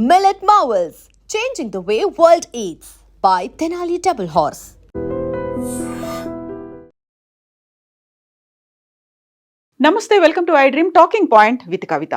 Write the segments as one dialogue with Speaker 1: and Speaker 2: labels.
Speaker 1: Millet Marvels, changing the way world eats by Tenali Double Horse.
Speaker 2: నమస్తే, welcome to iDream talking point with Kavitha.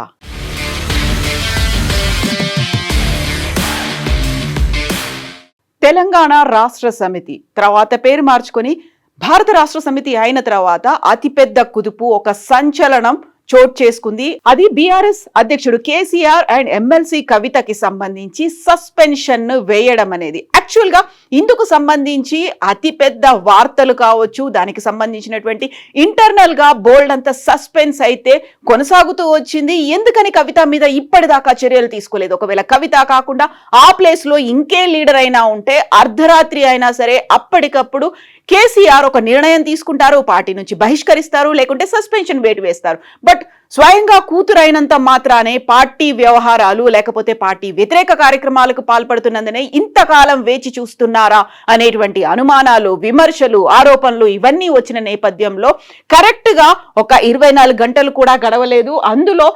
Speaker 2: Telangana Rashtra Samithi తర్వాత పేరు మార్చుకొని భారత రాష్ట్ర సమితి అయిన తర్వాత అతిపెద్ద కుదుపు, ఒక సంచలనం చోటు చేసుకుంది. అది బీఆర్ఎస్ అధ్యక్షుడు కేసీఆర్ అండ్ ఎమ్మెల్సీ కవితకి సంబంధించి సస్పెన్షన్ వేయడం అనేది. యాక్చువల్ గా ఇందుకు సంబంధించి అతిపెద్ద వార్తలు కావచ్చు, దానికి సంబంధించినటువంటి ఇంటర్నల్ గా బోల్డ్ అంత సస్పెన్స్ అయితే కొనసాగుతూ వచ్చింది. ఎందుకని కవిత మీద ఇప్పటిదాకా చర్యలు తీసుకోలేదు? ఒకవేళ కవిత కాకుండా ఆ ప్లేస్ లో ఇంకే లీడర్ అయినా ఉంటే అర్ధరాత్రి అయినా సరే అప్పటికప్పుడు కేసీఆర్ ఒక నిర్ణయం తీసుకుంటారు, పార్టీ నుంచి బహిష్కరిస్తారు, లేకుంటే సస్పెన్షన్ వేటు వేస్తారు. బట్ స్వయంగా కూతురైనంత మాత్రానే పార్టీ వ్యవహారాలు లేకపోతే పార్టీ వ్యతిరేక కార్యక్రమాలకు పాల్పడుతున్నందునే ఇంతకాలం వేచి చూస్తున్నారా అనేటువంటి అనుమానాలు, విమర్శలు, ఆరోపణలు ఇవన్నీ వచ్చిన నేపథ్యంలో కరెక్ట్ గా ఒక 24 గంటలు కూడా గడవలేదు. అందులో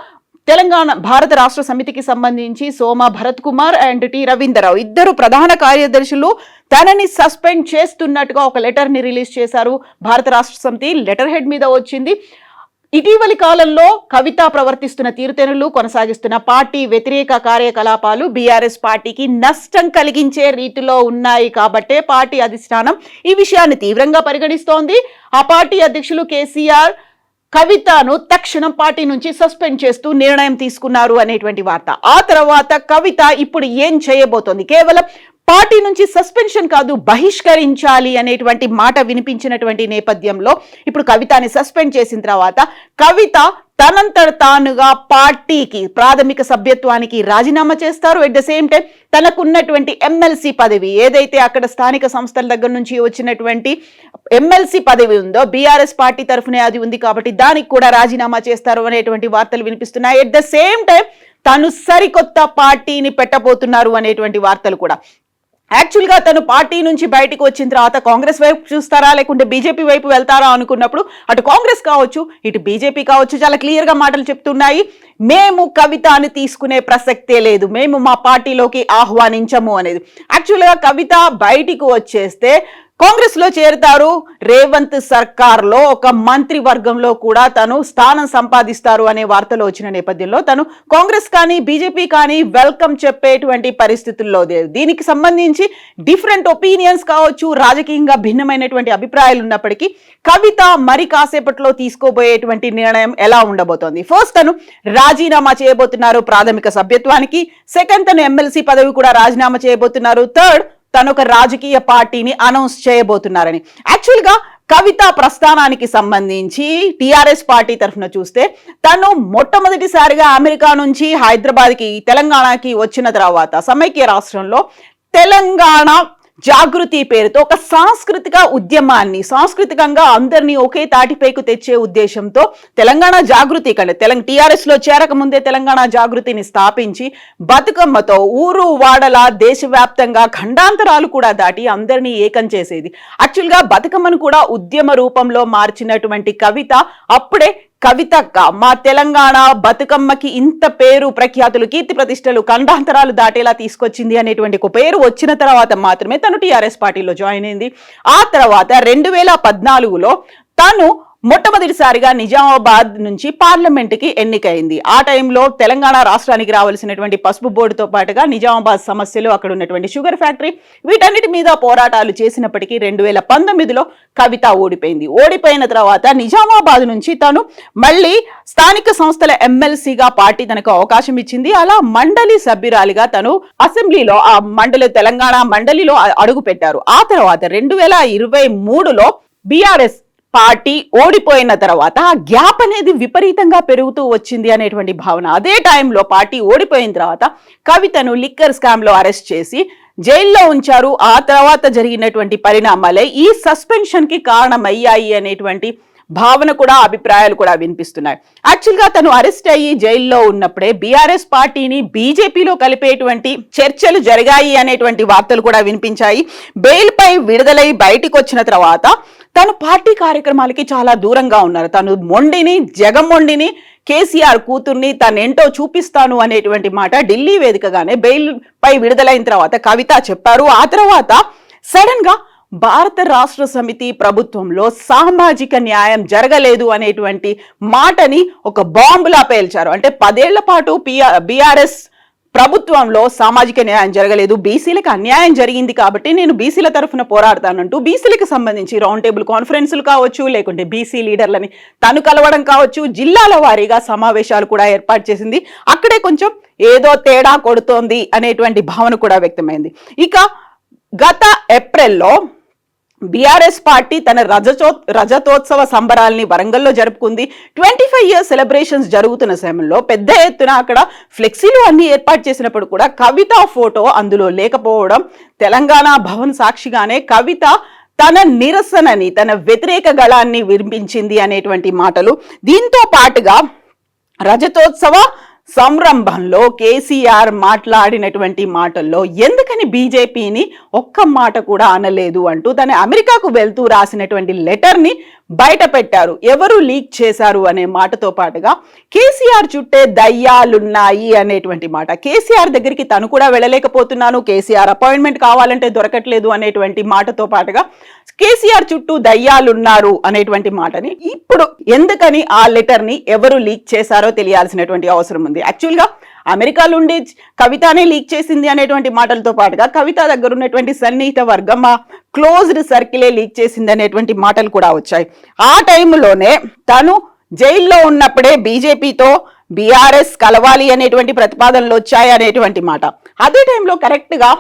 Speaker 2: తెలంగాణ భారత రాష్ట్ర సమితికి సంబంధించి సోమ భరత్ కుమార్ అండ్ టి రవీంద్రరావు ఇద్దరు ప్రధాన కార్యదర్శులు తనని సస్పెండ్ చేస్తున్నట్టుగా ఒక లెటర్ ని రిలీజ్ చేశారు. భారత రాష్ట్ర సమితి లెటర్ హెడ్ మీద వచ్చింది. ఇటీవలి కాలంలో కవిత ప్రవర్తిస్తున్న తీరుతెన్నులు, కొనసాగిస్తున్న పార్టీ వ్యతిరేక కార్యకలాపాలు బీఆర్ఎస్ పార్టీకి నష్టం కలిగించే రీతిలో ఉన్నాయి కాబట్టే పార్టీ అధిష్టానం ఈ విషయాన్ని తీవ్రంగా పరిగణిస్తోంది. ఆ పార్టీ అధ్యక్షులు కేసీఆర్ కవితను తక్షణం పార్టీ నుంచి సస్పెండ్ చేస్తూ నిర్ణయం తీసుకున్నారు అనేటువంటి వార్త. ఆ తర్వాత కవిత ఇప్పుడు ఏం చేయబోతోంది? కేవలం పార్టీ నుంచి సస్పెన్షన్ కాదు, బహిష్కరించాలి అనేటువంటి మాట వినిపించినటువంటి నేపథ్యంలో ఇప్పుడు కవితని సస్పెండ్ చేసిన తర్వాత కవిత తనంతట తానుగా పార్టీకి ప్రాథమిక సభ్యత్వానికి రాజీనామా చేస్తారు. ఎట్ ద సేమ్ టైం తనకున్నటువంటి ఎమ్మెల్సీ పదవి ఏదైతే అక్కడ స్థానిక సంస్థల దగ్గర నుంచి వచ్చినటువంటి ఎమ్మెల్సీ పదవి ఉందో బీఆర్ఎస్ పార్టీ తరఫునే అది ఉంది కాబట్టి దానికి కూడా రాజీనామా చేస్తారు అనేటువంటి వార్తలు వినిపిస్తున్నాయి. ఎట్ ద సేమ్ టైం తను సరికొత్త పార్టీని పెట్టబోతున్నారు అనేటువంటి వార్తలు కూడా. యాక్చువల్ గా తను పార్టీ నుంచి బయటకు వచ్చిన తర్వాత కాంగ్రెస్ వైపు చూస్తారా లేకుంటే బీజేపీ వైపు వెళ్తారా అనుకున్నప్పుడు అటు కాంగ్రెస్ కావచ్చు ఇటు బీజేపీ కావచ్చు చాలా క్లియర్ గా మాటలు చెప్తున్నాయి. మేము కవితని తీసుకునే ప్రసక్తే లేదు, మేము మా పార్టీలోకి ఆహ్వానించము అనేది. యాక్చువల్ గా కవిత బయటికి వచ్చేస్తే కాంగ్రెస్ లో చేరుతారు. రేవంత్ సర్కార్ లో ఒక మంత్రి వర్గంలో కూడా తను స్థానం సంపాదిస్తారు అనే వార్తలు వచ్చిన నేపథ్యంలో తను కాంగ్రెస్ కానీ బీజేపీ కానీ వెల్కమ్ చెప్పేటువంటి పరిస్థితుల్లో లేదు. దీనికి సంబంధించి డిఫరెంట్ ఒపీనియన్స్ కావచ్చు, రాజకీయంగా భిన్నమైనటువంటి అభిప్రాయాలు ఉన్నప్పటికీ కవిత మరి కాసేపట్లో తీసుకోబోయేటువంటి నిర్ణయం ఎలా ఉండబోతోంది? ఫస్ట్ తను రాజీనామా చేయబోతున్నారు ప్రాథమిక సభ్యత్వానికి. సెకండ్ తను ఎమ్మెల్సీ పదవి కూడా రాజీనామా చేయబోతున్నారు. థర్డ్ తను ఒక రాజకీయ పార్టీని అనౌన్స్ చేయబోతున్నారని. యాక్చువల్ గా కవిత ప్రస్థానానికి సంబంధించి టిఆర్ఎస్ పార్టీ తరఫున చూస్తే తను మొట్టమొదటిసారిగా అమెరికా నుంచి హైదరాబాద్కి తెలంగాణకి వచ్చిన తర్వాత సమైక్య రాష్ట్రంలో తెలంగాణ జాగృతి పేరుతో ఒక సాంస్కృతిక ఉద్యమాన్ని, సాంస్కృతికంగా అందరినీ ఒకే తాటిపైకి తెచ్చే ఉద్దేశంతో తెలంగాణ జాగృతి టిఆర్ఎస్ లో చేరక ముందే తెలంగాణ జాగృతిని స్థాపించి బతుకమ్మతో ఊరు వాడల దేశవ్యాప్తంగా ఖండాంతరాలు కూడా దాటి అందరినీ ఏకం చేసేది. యాక్చువల్ గా బతుకమ్మను కూడా ఉద్యమ రూపంలో మార్చినటువంటి కవిత అప్పుడే కవితక్క మా తెలంగాణ బతుకమ్మకి ఇంత పేరు ప్రఖ్యాతులు, కీర్తి ప్రతిష్టలు, ఖండాంతరాలు దాటేలా తీసుకొచ్చింది అనేటువంటి ఒక పేరు వచ్చిన తర్వాత మాత్రమే తను టీఆర్ఎస్ పార్టీలో జాయిన్ అయింది. ఆ తర్వాత 2014లో తను మొట్టమొదటిసారిగా నిజామాబాద్ నుంచి పార్లమెంట్కి ఎన్నికైంది. ఆ టైంలో తెలంగాణ రాష్ట్రానికి రావాల్సినటువంటి పసుపు బోర్డుతో పాటుగా నిజామాబాద్ సమస్యలు, అక్కడ ఉన్నటువంటి షుగర్ ఫ్యాక్టరీ, వీటన్నిటి మీద పోరాటాలు చేసినప్పటికీ 2019లో కవిత ఓడిపోయింది. ఓడిపోయిన తర్వాత నిజామాబాద్ నుంచి తను మళ్ళీ స్థానిక సంస్థల ఎమ్మెల్సీగా పార్టీ తనకు అవకాశం ఇచ్చింది. అలా మండలి సభ్యురాలిగా తను అసెంబ్లీలో ఆ మండలి తెలంగాణ మండలిలో అడుగు పెట్టారు. ఆ తర్వాత 2023లో బీఆర్ఎస్ పార్టీ ఓడిపోయిన తర్వాత ఆ గ్యాప్ అనేది విపరీతంగా పెరుగుతూ వచ్చింది అనేటువంటి భావన. అదే టైంలో పార్టీ ఓడిపోయిన తర్వాత కవితను లిక్కర్ స్కామ్ లో అరెస్ట్ చేసి జైల్లో ఉంచారు. ఆ తర్వాత జరిగినటువంటి పరిణామాలే ఈ సస్పెన్షన్ కి కారణమయ్యాయి అనేటువంటి భావన కూడా, అభిప్రాయాలు కూడా వినిపిస్తున్నాయి. యాక్చువల్ గా తను అరెస్ట్ అయ్యి జైల్లో ఉన్నప్పుడే బీఆర్ఎస్ పార్టీని బీజేపీలో కలిపేటువంటి చర్చలు జరిగాయి అనేటువంటి వార్తలు కూడా వినిపించాయి. బెయిల్ పై విడుదలై బయటికి వచ్చిన తర్వాత తను పార్టీ కార్యక్రమాలకి చాలా దూరంగా ఉన్నారు. తను మొండిని, జగమొండిని, కేసీఆర్ కూతుర్ని తనేంటో చూపిస్తాను అనేటువంటి మాట ఢిల్లీ వేదికగానే బెయిల్ పై విడుదలైన తర్వాత కవిత చెప్పారు. ఆ తర్వాత సడన్ గా భారత రాష్ట్ర సమితి ప్రభుత్వంలో సామాజిక న్యాయం జరగలేదు అనేటువంటి మాటని ఒక బాంబులా పేల్చారు. అంటే 10 ఏళ్ల పాటు బీఆర్ఎస్ ప్రభుత్వంలో సామాజిక న్యాయం జరగలేదు, బీసీలకు అన్యాయం జరిగింది కాబట్టి నేను బీసీల తరఫున పోరాడతానంటూ బీసీలకు సంబంధించి రౌండ్ టేబుల్ కాన్ఫరెన్సులు కావచ్చు, లేకుంటే బీసీ లీడర్లని తను కలవడం కావచ్చు, జిల్లాల వారీగా సమావేశాలు కూడా ఏర్పాటు చేసింది. అక్కడే కొంచెం ఏదో తేడా కొడుతోంది అనేటువంటి భావన కూడా వ్యక్తమైంది. ఇక గత ఏప్రిల్లో బీఆర్ఎస్ పార్టీ తన రజతోత్సవ సంబరాల్ని వరంగల్లో జరుపుకుంది. 25 ఇయర్స్ సెలబ్రేషన్స్ జరుగుతున్న సమయంలో పెద్ద ఎత్తున అక్కడ ఫ్లెక్సీలు అన్ని ఏర్పాటు చేసినప్పుడు కూడా కవిత ఫోటో అందులో లేకపోవడం, తెలంగాణ భవన్ సాక్షిగానే కవిత తన నిరసనని, తన వ్యతిరేక గళాన్ని వినిపించింది అనేటువంటి మాటలు. దీంతో పాటుగా రజతోత్సవ సంరంభంలో కేసీఆర్ మాట్లాడినటువంటి మాటల్లో ఎందుకని బీజేపీని ఒక్క మాట కూడా అనలేదు అంటూ తన అమెరికాకు వెళ్తూ రాసినటువంటి లెటర్ని బయట పెట్టారు. ఎవరు లీక్ చేశారు అనే మాటతో పాటుగా కేసీఆర్ చుట్టే దయ్యాలున్నాయి అనేటువంటి మాట. కేసీఆర్ దగ్గరికి తను కూడా వెళ్ళలేకపోతున్నాను, కేసీఆర్ అపాయింట్మెంట్ కావాలంటే దొరకట్లేదు అనేటువంటి మాటతో పాటుగా కేసీఆర్ చుట్టూ దయ్యాలున్నారు అనేటువంటి మాటని ఇప్పుడు ఎందుకని ఆ లెటర్ ని ఎవరు లీక్ చేశారో తెలియాల్సినటువంటి అవసరం ఉంది. యాక్చువల్ గా అమెరికాలో ఉండి కవితనే లీక్ చేసింది అనేటువంటి మాటలతో పాటుగా కవిత దగ్గర ఉన్నటువంటి సన్నిహిత వర్గం, ఆ క్లోజ్డ్ సర్కిలే లీక్ చేసింది అనేటువంటి మాటలు కూడా వచ్చాయి. ఆ టైంలోనే తను జైల్లో ఉన్నప్పుడే బీజేపీతో బీఆర్ఎస్ కలవాలి అనేటువంటి ప్రతిపాదనలు వచ్చాయి అనేటువంటి మాట. అదే టైంలో కరెక్ట్ గా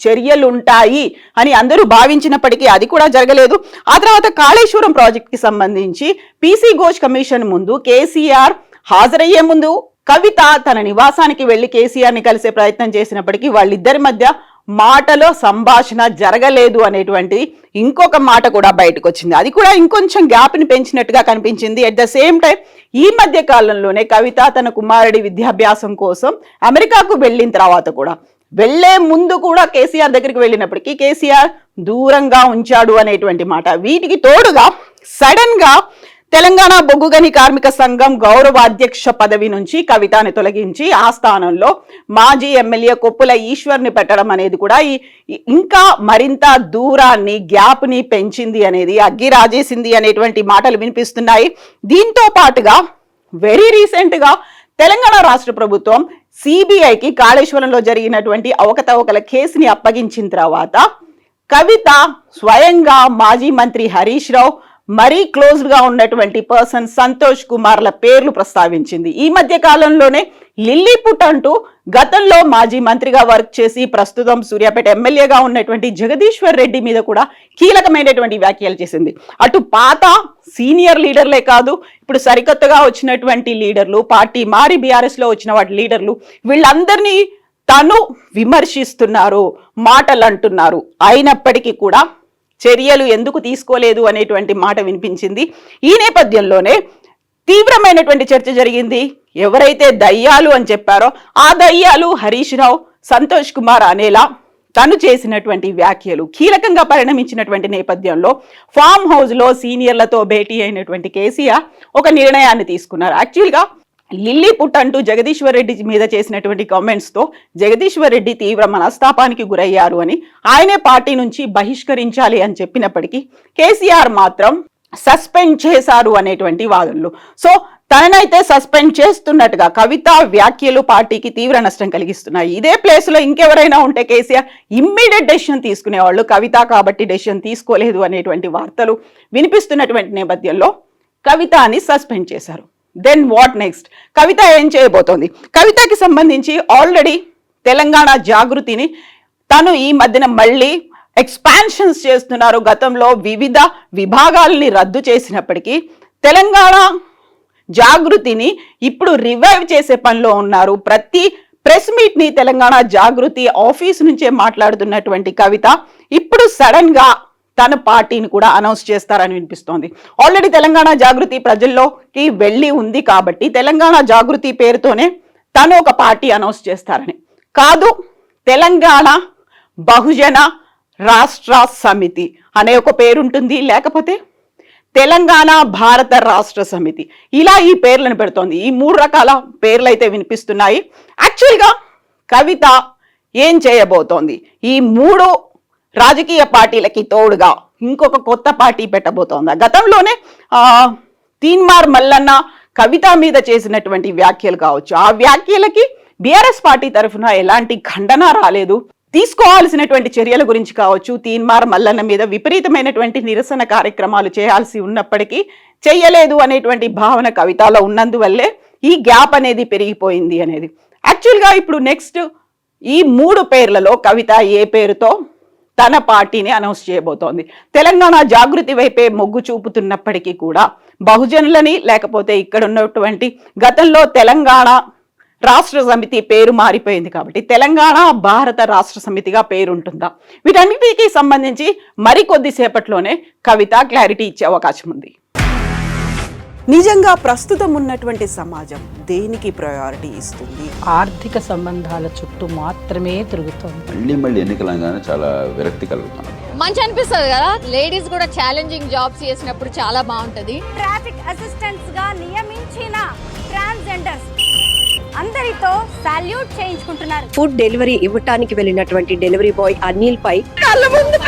Speaker 2: చర్యలుంటాయి అని అందరూ భావించినప్పటికీ అది కూడా జరగలేదు. ఆ తర్వాత కాళేశ్వరం ప్రాజెక్ట్ కి సంబంధించి పీసీ ఘోష్ కమిషన్ ముందు కేసీఆర్ హాజరయ్యే ముందు కవిత తన నివాసానికి వెళ్లి కేసీఆర్ ని కలిసే ప్రయత్నం చేసినప్పటికీ వాళ్ళిద్దరి మధ్య మాటలో సంభాషణ జరగలేదు అనేటువంటి ఇంకొక మాట కూడా బయటకు వచ్చింది. అది కూడా ఇంకొంచెం గ్యాప్ ని పెంచినట్టుగా కనిపించింది. అట్ ద సేమ్ టైం ఈ మధ్య కాలంలోనే కవిత తన కుమారుడి విద్యాభ్యాసం కోసం అమెరికాకు వెళ్ళిన తర్వాత కూడా వెళ్లే ముందు కూడా కేసీఆర్ దగ్గరికి వెళ్ళినప్పటికీ కేసీఆర్ దూరంగా ఉంచాడు అనేటువంటి మాట. వీటికి తోడుగా సడన్ గా తెలంగాణ బొగ్గుగని కార్మిక సంఘం గౌరవ అధ్యక్ష పదవి నుంచి కవితని తొలగించి ఆ స్థానంలో మాజీ ఎమ్మెల్యే కొప్పుల ఈశ్వర్ని పెట్టడం అనేది కూడా ఇంకా మరింత దూరాన్ని, గ్యాప్ ని పెంచింది అనేది, అగ్గి రాజేసింది అనేటువంటి మాటలు వినిపిస్తున్నాయి. దీంతో పాటుగా వెరీ రీసెంట్ గా తెలంగాణ రాష్ట్ర ప్రభుత్వం సిబిఐకి కాళేశ్వరంలో జరిగినటువంటి అవకతవకల కేసుని అప్పగించిన తర్వాత కవిత స్వయంగా మాజీ మంత్రి హరీష్ రావు, మరీ క్లోజ్ గా ఉన్నటువంటి పర్సన్ సంతోష్ కుమార్ల పేర్లు ప్రస్తావించింది. ఈ మధ్య కాలంలోనే లిల్లీపుట్ అంటూ గతంలో మాజీ మంత్రిగా వర్క్ చేసి ప్రస్తుతం సూర్యాపేట ఎమ్మెల్యేగా ఉన్నటువంటి జగదీశ్వర్ రెడ్డి మీద కూడా కీలకమైనటువంటి వ్యాఖ్యలు చేసింది. అటు పాత సీనియర్ లీడర్లే కాదు, ఇప్పుడు సరికొత్తగా వచ్చినటువంటి లీడర్లు, పార్టీ మారి బీఆర్ఎస్ లో వచ్చిన వాటి లీడర్లు, వీళ్ళందరినీ తను విమర్శిస్తున్నారు, మాటలు అంటున్నారు. అయినప్పటికీ కూడా చర్యలు ఎందుకు తీసుకోలేదు అనేటువంటి మాట వినిపించింది. ఈ నేపథ్యంలోనే తీవ్రమైనటువంటి చర్చ జరిగింది. ఎవరైతే దయ్యాలు అని చెప్పారో ఆ దయ్యాలు హరీష్ రావు, సంతోష్ కుమార్ అనేలా తను చేసినటువంటి వ్యాఖ్యలు కీలకంగా పరిణమించినటువంటి నేపథ్యంలో ఫామ్ హౌస్ లో సీనియర్లతో భేటీ అయినటువంటి కేసీఆర్ ఒక నిర్ణయాన్ని తీసుకున్నారు. యాక్చువల్గా లిల్లీపుట్ అంటూ జగదీశ్వర్ రెడ్డి మీద చేసినటువంటి కామెంట్స్ తో జగదీశ్వర్ రెడ్డి తీవ్ర మనస్తాపానికి గురయ్యారు అని, ఆయనే పార్టీ నుంచి బహిష్కరించాలి అని చెప్పినప్పటికీ కేసీఆర్ మాత్రం సస్పెండ్ చేశారు అనేటువంటి వాదనలు. సో తననైతే సస్పెండ్ చేస్తున్నట్టుగా కవిత వ్యాఖ్యలు పార్టీకి తీవ్ర నష్టం కలిగిస్తున్నాయి. ఇదే ప్లేస్ లో ఇంకెవరైనా ఉంటే కేసీఆర్ ఇమ్మీడియట్ డెసిషన్ తీసుకునేవాళ్ళు. కవిత కాబట్టి డెసిషన్ తీసుకోలేదు అనేటువంటి వార్తలు వినిపిస్తున్నటువంటి నేపథ్యంలో కవితని సస్పెండ్ చేశారు. Then what next? కవిత ఏం చేయబోతోంది? కవితకి సంబంధించి ఆల్రెడీ తెలంగాణ జాగృతిని తను ఈ మధ్యన మళ్ళీ ఎక్స్పాన్షన్స్ చేస్తున్నారు. గతంలో వివిధ విభాగాలని రద్దు చేసినప్పటికీ తెలంగాణ జాగృతిని ఇప్పుడు రివైవ్ చేసే పనిలో ఉన్నారు. ప్రతి ప్రెస్ మీట్ ని తెలంగాణ జాగృతి ఆఫీస్ నుంచే మాట్లాడుతున్నటువంటి కవిత ఇప్పుడు సడన్ గా తన పార్టీని కూడా అనౌన్స్ చేస్తారని వినిపిస్తోంది. ఆల్రెడీ తెలంగాణ జాగృతి ప్రజల్లోకి వెళ్ళి ఉంది కాబట్టి తెలంగాణ జాగృతి పేరుతోనే తను ఒక పార్టీ అనౌన్స్ చేస్తారని కాదు, తెలంగాణ బహుజన రాష్ట్ర సమితి అనే ఒక పేరుంటుంది, లేకపోతే తెలంగాణ భారత రాష్ట్ర సమితి, ఇలా ఈ పేర్లను పెడుతోంది. ఈ 3 రకాల పేర్లు అయితే వినిపిస్తున్నాయి. యాక్చువల్గా కవిత ఏం చేయబోతోంది? ఈ 3 రాజకీయ పార్టీలకి తోడుగా ఇంకొక కొత్త పార్టీ పెట్టబోతోందా? గతంలోనే తీన్మార్ మల్లన్న కవిత మీద చేసినటువంటి వ్యాఖ్యలు కావచ్చు, ఆ వ్యాఖ్యలకి బీఆర్ఎస్ పార్టీ తరఫున ఎలాంటి ఖండన రాలేదు. తీసుకోవాల్సినటువంటి చర్యల గురించి కావచ్చు, తీన్మార్ మల్లన్న మీద విపరీతమైనటువంటి నిరసన కార్యక్రమాలు చేయాల్సి ఉన్నప్పటికీ చెయ్యలేదు అనేటువంటి భావన కవితలో ఉన్నందువల్లే ఈ గ్యాప్ అనేది పెరిగిపోయింది అనేది. యాక్చువల్గా ఇప్పుడు నెక్స్ట్ ఈ 3 పేర్లలో కవిత ఏ పేరుతో తన పార్టీని అనౌన్స్ చేయబోతోంది? తెలంగాణ జాగృతి వైపే మొగ్గు చూపుతున్నప్పటికీ కూడా బహుజనులని, లేకపోతే ఇక్కడ ఉన్నటువంటి గతంలో తెలంగాణ రాష్ట్ర సమితి పేరు మారిపోయింది కాబట్టి తెలంగాణ భారత రాష్ట్ర సమితిగా పేరు ఉంటుందా? వీటన్నిటికీ సంబంధించి మరికొద్దిసేపట్లోనే కవిత క్లారిటీ ఇచ్చే అవకాశం ఉంది. నిజంగా ప్రస్తుతం ఉన్నటువంటి సమాజం దేనికి ప్రయారిటీ ఇస్తుంది?
Speaker 3: ఆర్థిక సంబంధాల చుట్టూ మాత్రమే తిరుగుతుంది.
Speaker 4: మళ్ళీ ఎన్నికలంగానే చాలా విరక్తి కలుగుతాం.
Speaker 5: మంచి అనిపిస్తుంది కదా, లేడీస్ కూడా ఛాలెంజింగ్ జాబ్స్ చేసినప్పుడు చాలా బాగుంటది.
Speaker 6: ట్రాఫిక్ అసిస్టెంట్స్ గా నియమించిన ట్రాన్స్జెండర్స్ అందరితో సాల్యూట్ చేయించుకుంటున్నారు.
Speaker 7: ఫుడ్ డెలివరీ ఇవ్వటానికి వెళ్ళినటువంటి డెలివరీ బాయ్ అనిల్ పై
Speaker 2: కళ్ళ ముందు